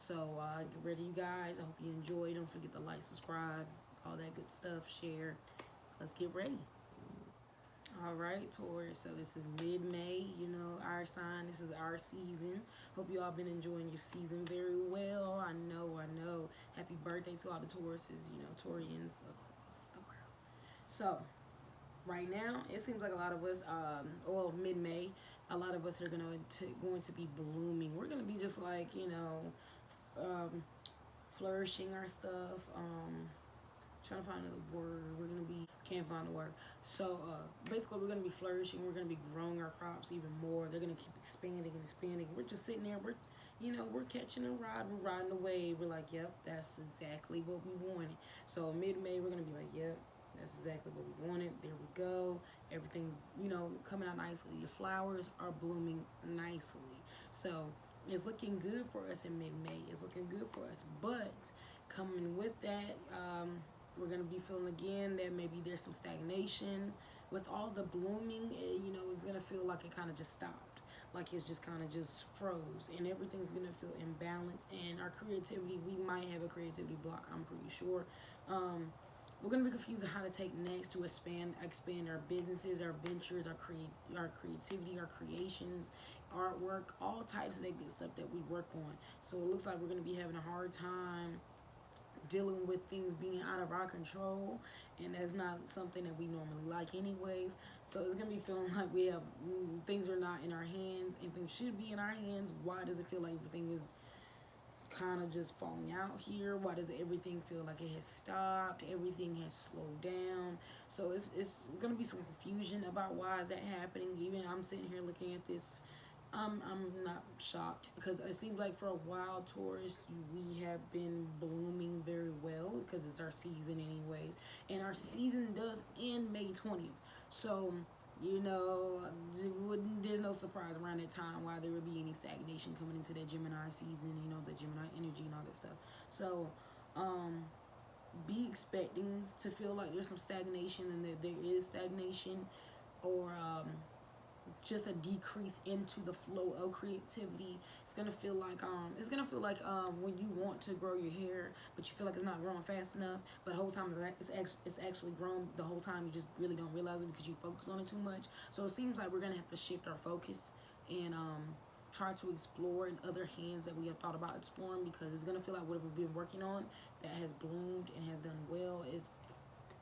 So get ready, you guys. I hope you enjoy. Don't forget to like, subscribe, all that good stuff, share. Let's get ready. All right, Taurus. So this is mid-May. You know, our sign. This is our season. Hope you all been enjoying your season very well. I know, I know. Happy birthday to all the Tauruses. You know, Taurians across the world. So right now, it seems like a lot of us, well, mid-May, a lot of us are going to be blooming. We're gonna be just like, flourishing our stuff. Trying to find another word. We're gonna be can't find a word. So basically, we're gonna be flourishing. We're gonna be growing our crops even more. They're gonna keep expanding and expanding. We're just sitting there. We're catching a ride. We're riding the wave. We're like, yep, that's exactly what we wanted. So mid-May, we're gonna be like, yep, that's exactly what we wanted. There we go. Everything's coming out nicely. Your flowers are blooming nicely. So it's looking good for us in mid-May. It's looking good for us. But coming with that, we're going to be feeling again that maybe there's some stagnation. With all the blooming, it's going to feel like it kind of just stopped. Like it's just kind of just froze. And everything's going to feel imbalanced. And our creativity, we might have a creativity block, I'm pretty sure. We're going to be confused on how to take next to expand our businesses, our ventures, our creativity, our creations, artwork, all types of that good stuff that we work on. So it looks like we're going to be having a hard time dealing with things being out of our control, and that's not something that we normally like anyways. So it's going to be feeling like we have things are not in our hands and things should be in our hands. Why does it feel like everything is kind of just falling out here? Why does everything feel like it has stopped? Everything has slowed down. So it's going to be some confusion about why is that happening. Even I'm sitting here looking at this, I'm not shocked because it seems like for a while, Taurus, we have been blooming very well because it's our season anyways, and our season does end May 20th. So there's no surprise around that time why there would be any stagnation coming into that Gemini season, the Gemini energy and all that stuff. So be expecting to feel like there's some stagnation and that there is stagnation, or just a decrease into the flow of creativity. It's gonna feel like when you want to grow your hair, but you feel like it's not growing fast enough. But the whole time it's actually grown the whole time. You just really don't realize it because you focus on it too much. So it seems like we're gonna have to shift our focus and try to explore in other hands that we have thought about exploring, because it's gonna feel like whatever we've been working on that has bloomed and has done well is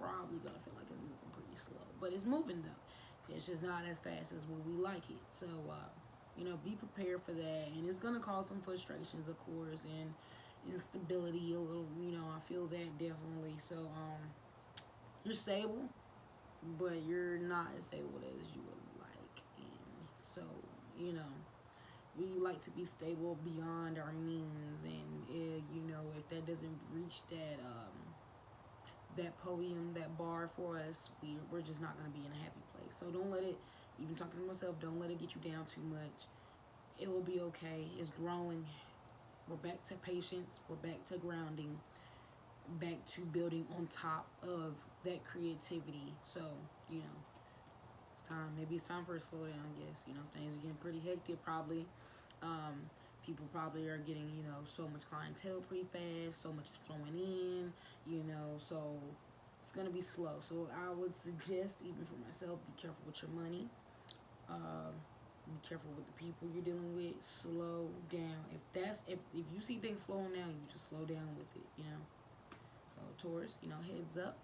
probably gonna feel like it's moving pretty slow. But it's moving though. It's just not as fast as what we like it. So, be prepared for that. And it's going to cause some frustrations, of course, and instability a little, I feel that definitely. So, you're stable, but you're not as stable as you would like. And so, we like to be stable beyond our means. And, if that doesn't reach that podium, that bar for us, we're just not going to be in a happy place. So don't let it, even talking to myself, don't let it get you down too much. It will be okay. It's growing. We're back to patience. We're back to grounding. Back to building on top of that creativity. So, it's time. Maybe it's time for a slowdown, I guess. Things are getting pretty hectic probably. People probably are getting, so much clientele pretty fast, so much is flowing in, so it's going to be slow. So I would suggest, even for myself, be careful with your money. Be careful with the people you're dealing with. Slow down. If you see things slowing down, you just slow down with it, So Taurus, heads up.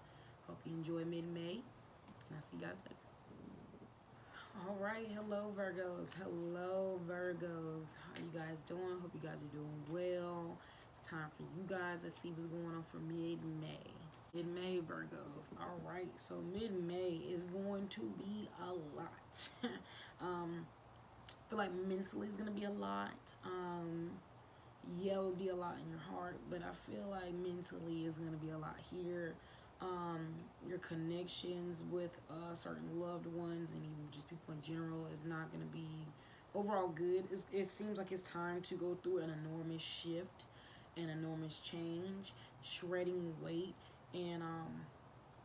Hope you enjoy mid-May, and I'll see you guys later. All right, hello Virgos. How you guys doing? Hope you guys are doing well. It's time for you guys to see what's going on for mid-May. Mid-May, Virgos. All right, so mid-May is going to be a lot. I feel like mentally it's gonna be a lot. It will be a lot in your heart, but I feel like mentally it's gonna be a lot here. Your connections with certain loved ones and even just people in general is not going to be overall good. It seems like it's time to go through an enormous shift, an enormous change, shredding weight, and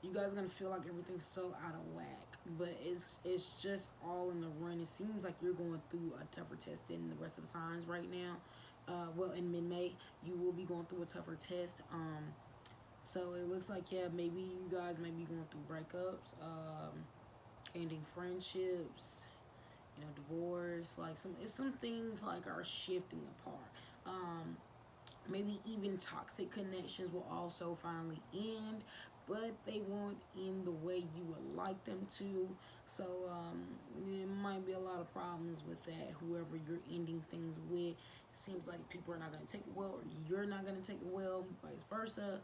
you guys are going to feel like everything's so out of whack, but it's just all in the run. It seems like you're going through a tougher test than the rest of the signs right now. well, in mid-May, you will be going through a tougher test. So it looks like, yeah, maybe you guys may be going through breakups, ending friendships, you know, divorce. Like some things like are shifting apart. Maybe even toxic connections will also finally end, but they won't end the way you would like them to. So there might be a lot of problems with that. Whoever you're ending things with, it seems like people are not going to take it well, or you're not going to take it well, vice versa.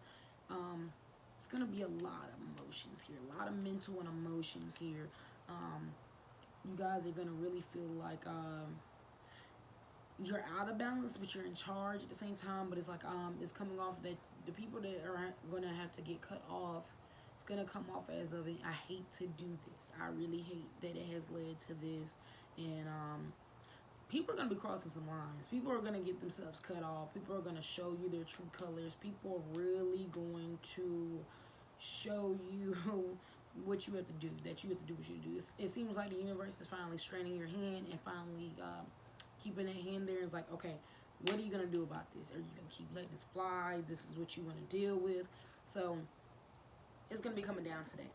It's going to be a lot of emotions here, a lot of mental and emotions here. You guys are going to really feel like you're out of balance, but you're in charge at the same time. But it's like it's coming off that the people that are going to have to get cut off, it's going to come off as of, I hate to do this. I really hate that it has led to this. And people are going to be crossing some lines. People are going to get themselves cut off. People are going to show you their true colors. People are really going to show you what you have to do, that you have to do what you do. It seems like the universe is finally straining your hand and finally keeping that hand there. It's like, okay, what are you going to do about this? Are you going to keep letting this fly? This is what you want to deal with. So it's going to be coming down to that.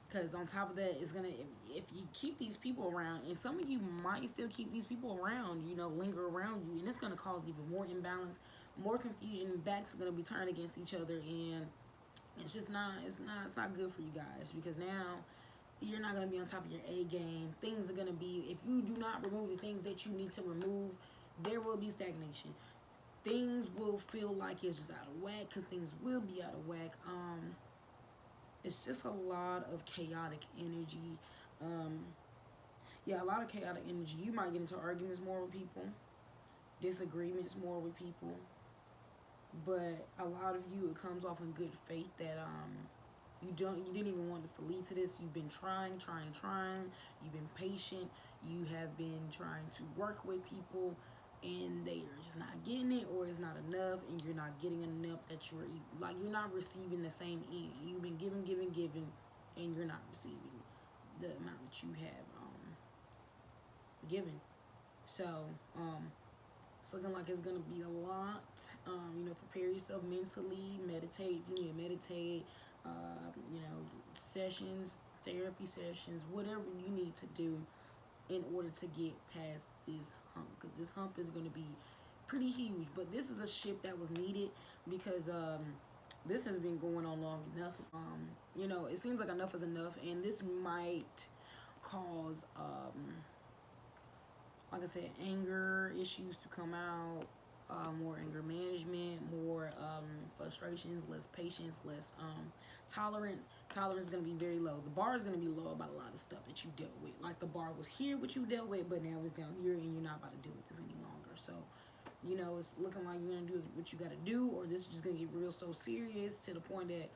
Because on top of that, it's going to, if you keep these people around, and some of you might still keep these people around, you know, linger around you, and it's going to cause even more imbalance, more confusion. Backs are going to be turned against each other, and it's just not, it's not good for you guys, because now you're not going to be on top of your A game. Things are going to be, if you do not remove the things that you need to remove, there will be stagnation. Things will feel like it's just out of whack, because things will be out of whack. It's just a lot of chaotic energy. Yeah, a lot of chaotic energy. You might get into arguments more with people, disagreements more with people, but a lot of you, it comes off in good faith that you didn't even want this to lead to this. You've been trying. You've been patient. You have been trying to work with people, and they are just not getting it, or it's not enough, and you're not getting enough that you're not receiving the same end. You've been giving, and you're not receiving the amount that you have given. So it's looking like it's gonna be a lot. You know, prepare yourself mentally, meditate if you need to meditate. You know, sessions, therapy sessions, whatever you need to do in order to get past this hump, because this hump is going to be pretty huge. But this is a shift that was needed, because this has been going on long enough. You know, it seems like enough is enough, and this might cause like I said, anger issues to come out, more anger management, more frustrations, less patience, less tolerance. Tolerance is going to be very low. The bar is going to be low about a lot of stuff that you dealt with. Like the bar was here, what you dealt with, but now it's down here, and you're not about to deal with this any longer. So, you know, it's looking like you're going to do what you got to do, or this is just going to get real so serious to the point that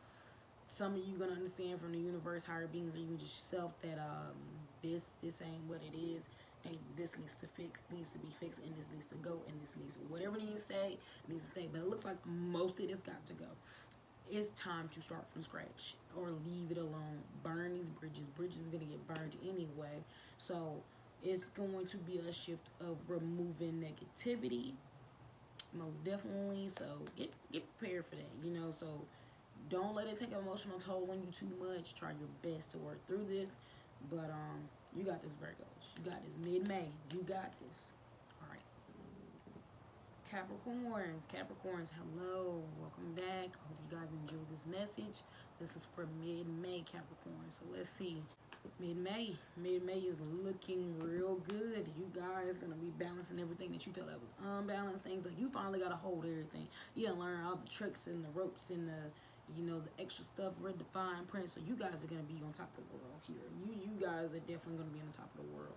some of you going to understand from the universe, higher beings, or even just yourself, that this ain't what it is. And this needs to be fixed, and this needs to go, and this needs to, whatever needs to stay, needs to stay. But it looks like most of it's got to go. It's time to start from scratch, or leave it alone. Burn these bridges. Bridges are going to get burned anyway. So it's going to be a shift of removing negativity, most definitely. So get prepared for that, you know. So don't let it take an emotional toll on you too much. Try your best to work through this. But you got this, Virgos. You got this. Mid-May. You got this. All right. Capricorns, hello. Welcome back. I hope you guys enjoyed this message. This is for mid-May, Capricorn. So let's see. Mid-May is looking real good. You guys gonna be balancing everything that you felt that was unbalanced. Things like you finally got to hold everything. You gotta learn all the tricks and the ropes and the, you know, the extra stuff, read the fine print. So you guys are gonna be on top of the world here. You guys are definitely gonna be on the top of the world.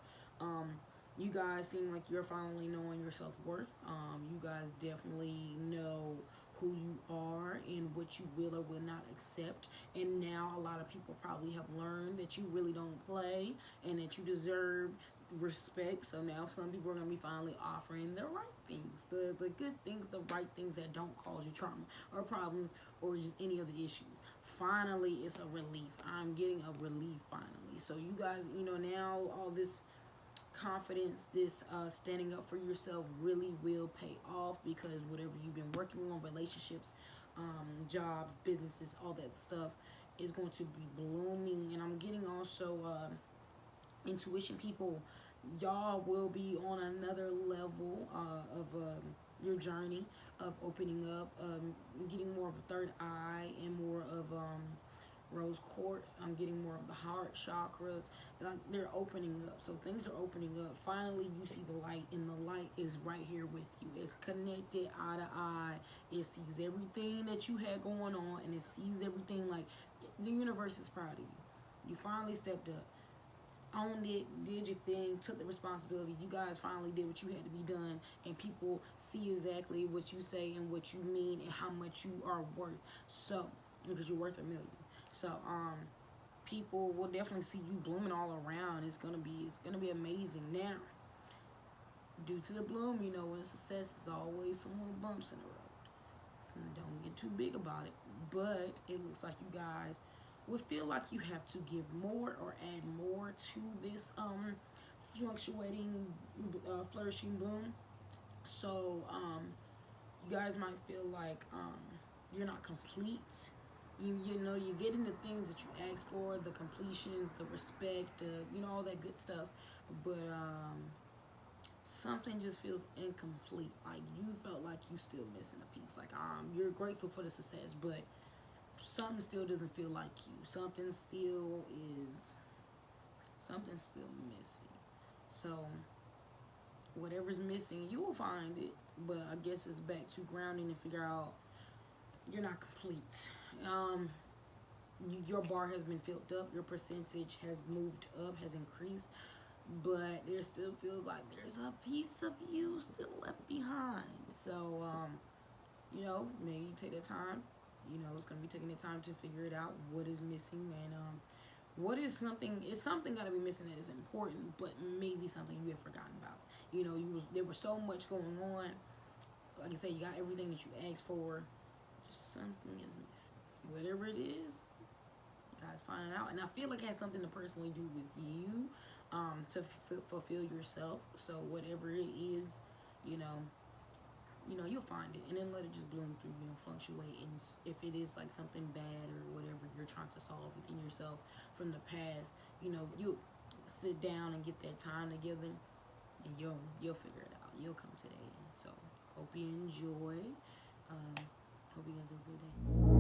You guys seem like you're finally knowing your self-worth. You guys definitely know who you are and what you will or will not accept. And now a lot of people probably have learned that you really don't play and that you deserve respect. So now some people are going to be finally offering the right things, the good things, the right things that don't cause you trauma or problems or just any other issues. Finally, it's a relief. I'm getting a relief finally. So you guys, you know, now all this confidence, this standing up for yourself really will pay off, because whatever you've been working on, relationships, jobs, businesses, all that stuff is going to be blooming. And I'm getting also intuition people, y'all will be on another level of your journey of opening up, getting more of a third eye and more of rose quartz. I'm getting more of the heart chakras. Like, they're opening up. So things are opening up. Finally, you see the light, and the light is right here with you. It's connected eye to eye. It sees everything that you had going on, and it sees everything. Like, the universe is proud of you. You finally stepped up, owned it, did your thing, took the responsibility. You guys finally did what you had to be done, and people see exactly what you say and what you mean and how much you are worth. So, because you're worth $1 million. So, people will definitely see you blooming all around. It's gonna be amazing. Now, due to the bloom, you know, when success is always some little bumps in the road. So don't get too big about it. But it looks like you guys would feel like you have to give more or add more to this fluctuating, flourishing bloom. So you guys might feel like you're not complete. You know, you're getting the things that you asked for, the completions, the respect, you know, all that good stuff. But something just feels incomplete. Like, you felt like you still missing a piece. Like, you're grateful for the success, but something still doesn't feel like you. Something still missing. So whatever's missing, you will find it. But I guess it's back to grounding and figure out you're not complete. Your bar has been filled up. Your percentage has moved up, has increased. But there still feels like there's a piece of you still left behind. So, you know, maybe take that time. You know, it's going to be taking the time to figure it out, what is missing, and what is something got to be missing that is important, but maybe something you have forgotten about. You know, there was so much going on. Like I said, you got everything that you asked for. Just something is missing. Whatever it is, you guys find it out. And I feel like it has something to personally do with you, to fulfill yourself. So whatever it is, you know, you'll find it, and then let it just bloom through you and fluctuate. And if it is like something bad or whatever you're trying to solve within yourself from the past, you know, you'll sit down and get that time together, and you'll figure it out. You'll come to the end. So hope you enjoy. Hope you guys have a good day.